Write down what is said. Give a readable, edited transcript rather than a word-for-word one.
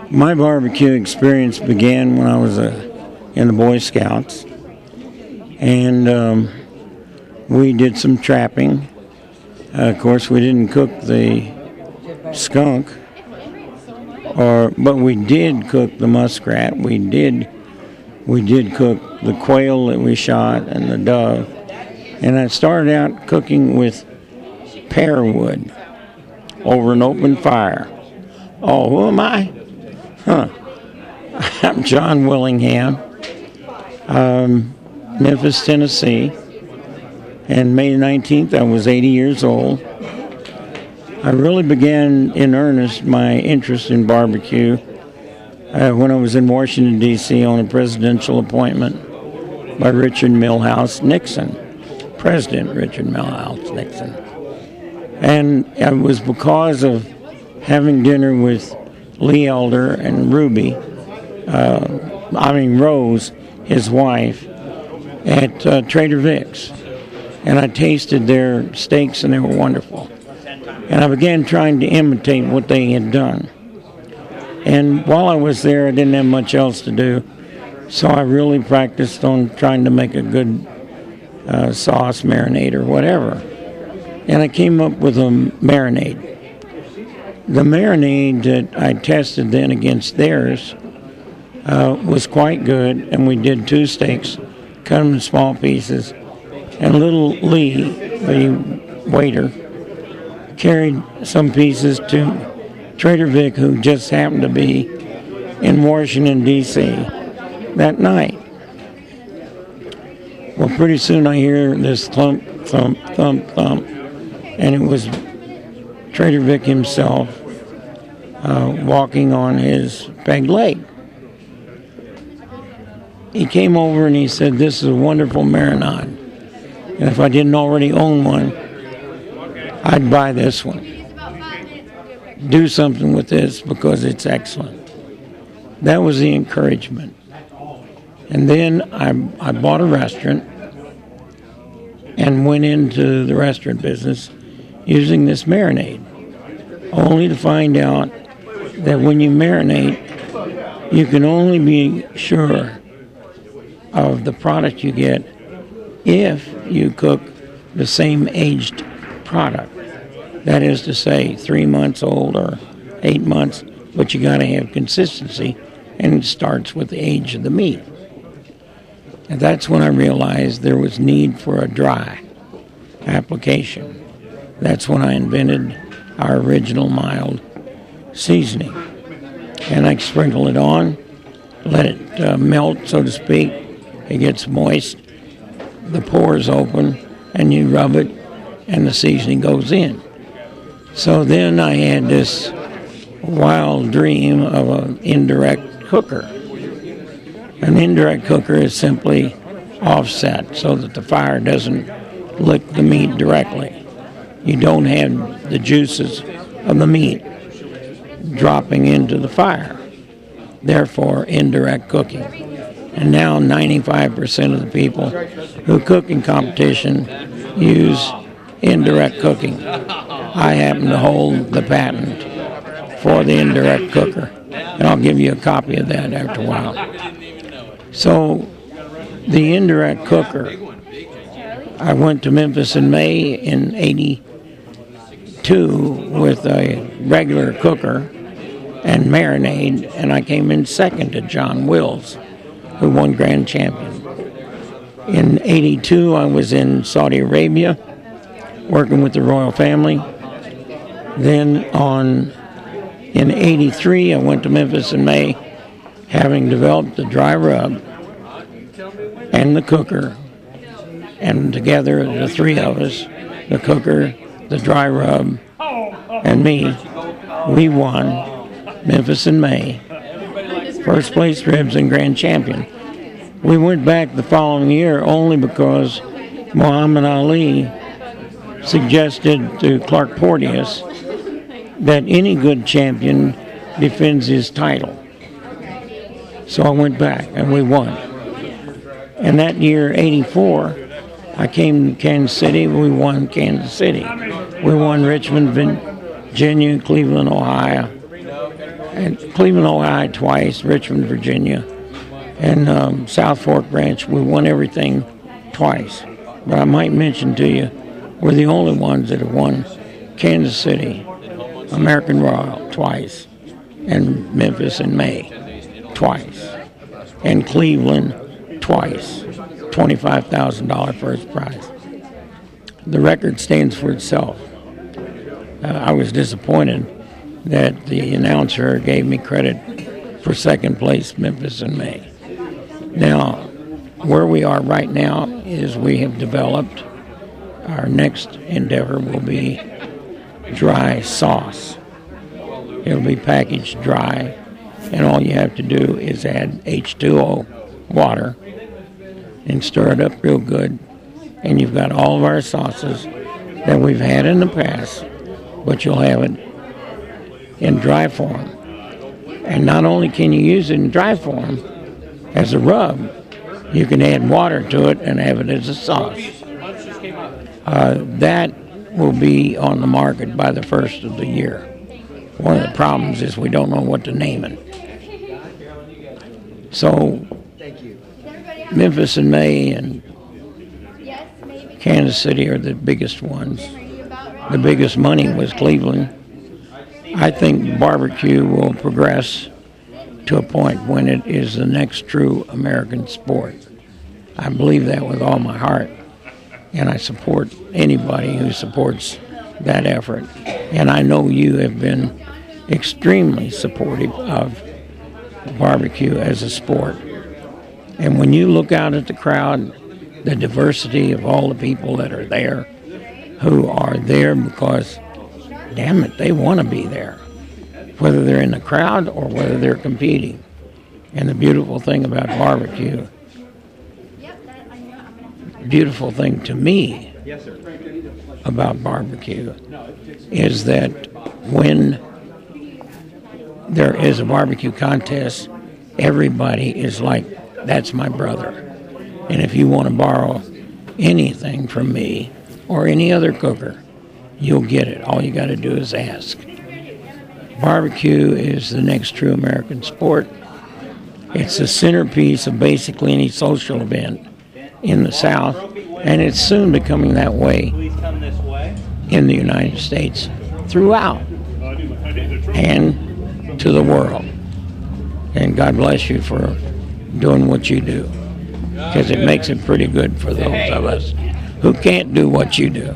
My barbecue experience began when I was in the Boy Scouts, and we did some trapping. Of course, we didn't cook the skunk, but we did cook the muskrat. We did cook the quail that we shot and the dove. And I started out cooking with pear wood over an open fire. Oh, who am I? I'm John Willingham, Memphis, Tennessee. And May 19th, I was 80 years old. I really began in earnest my interest in barbecue when I was in Washington, D.C. on a presidential appointment by Richard Milhouse Nixon, President Richard Milhouse Nixon. And it was because of having dinner with Lee Elder and Rose, his wife, at Trader Vic's. And I tasted their steaks, and they were wonderful. And I began trying to imitate what they had done. And while I was there, I didn't have much else to do, so I really practiced on trying to make a good sauce, marinade, or whatever. And I came up with a marinade. The marinade that I tested then against theirs was quite good, and we did 2 steaks, cut them in small pieces, and little Lee, the waiter, carried some pieces to Trader Vic, who just happened to be in Washington, D.C. that night. Well, pretty soon I hear this thump, thump, thump, thump, and it was Trader Vic himself walking on his peg leg. He came over and he said, "This is a wonderful marinade. And if I didn't already own one, I'd buy this one. Do something with this because it's excellent." That was the encouragement. And then I bought a restaurant and went into the restaurant business using this marinade, only to find out that when you marinate, you can only be sure of the product you get if you cook the same aged product. That is to say, 3 months old or 8 months, but you got to have consistency, and it starts with the age of the meat. And that's when I realized there was need for a dry application. That's when I invented our original mild seasoning. And I sprinkle it on, let it melt, so to speak. It gets moist, the pores open, and you rub it, and the seasoning goes in. So then I had this wild dream of an indirect cooker. An indirect cooker is simply offset so that the fire doesn't lick the meat directly. You don't have the juices of the meat dropping into the fire. Therefore, indirect cooking. And now 95% of the people who cook in competition use indirect cooking. I happen to hold the patent for the indirect cooker, and I'll give you a copy of that after a while. So, the indirect cooker, I went to Memphis in May in '82 with a regular cooker and marinade, and I came in second to John Wills, who won Grand Champion. In '82, I was in Saudi Arabia, working with the royal family. Then in '83, I went to Memphis in May, having developed the dry rub and the cooker. And together, the 3 of us, the cooker, the dry rub, and me, we won Memphis in May, first place ribs and Grand Champion. We went back the following year only because Muhammad Ali suggested to Clark Porteous that any good champion defends his title. So I went back and we won. And that year, '84, I came to Kansas City. We won Kansas City. We won Richmond, Virginia, Cleveland, Ohio, and Cleveland, Ohio twice, Richmond, Virginia, and South Fork Branch. We won everything twice. But I might mention to you, we're the only ones that have won Kansas City, American Royal twice, and Memphis in May twice, and Cleveland twice, $25,000 first prize. The record stands for itself. I was disappointed that the announcer gave me credit for second place, Memphis in May. Now, where we are right now is we have developed, our next endeavor will be dry sauce. It'll be packaged dry, and all you have to do is add H2O, water, and stir it up real good. And you've got all of our sauces that we've had in the past, but you'll have it in dry form. And not only can you use it in dry form as a rub, you can add water to it and have it as a sauce. That will be on the market by the first of the year. One of the problems is we don't know what to name it. So Memphis in May and Kansas City are the biggest ones. The biggest money was Cleveland. I think barbecue will progress to a point when it is the next true American sport. I believe that with all my heart, and I support anybody who supports that effort. And I know you have been extremely supportive of barbecue as a sport. And when you look out at the crowd, the diversity of all the people that are there, who are there because, damn it, they want to be there, whether they're in the crowd or whether they're competing. And the beautiful thing about barbecue, beautiful thing to me about barbecue is that when there is a barbecue contest, everybody is like, that's my brother. And if you want to borrow anything from me or any other cooker, you'll get it. All you got to do is ask. Barbecue is the next true American sport. It's the centerpiece of basically any social event in the South, and it's soon becoming that way in the United States throughout and to the world. And God bless you for doing what you do, because it makes it pretty good for those of us who can't do what you do.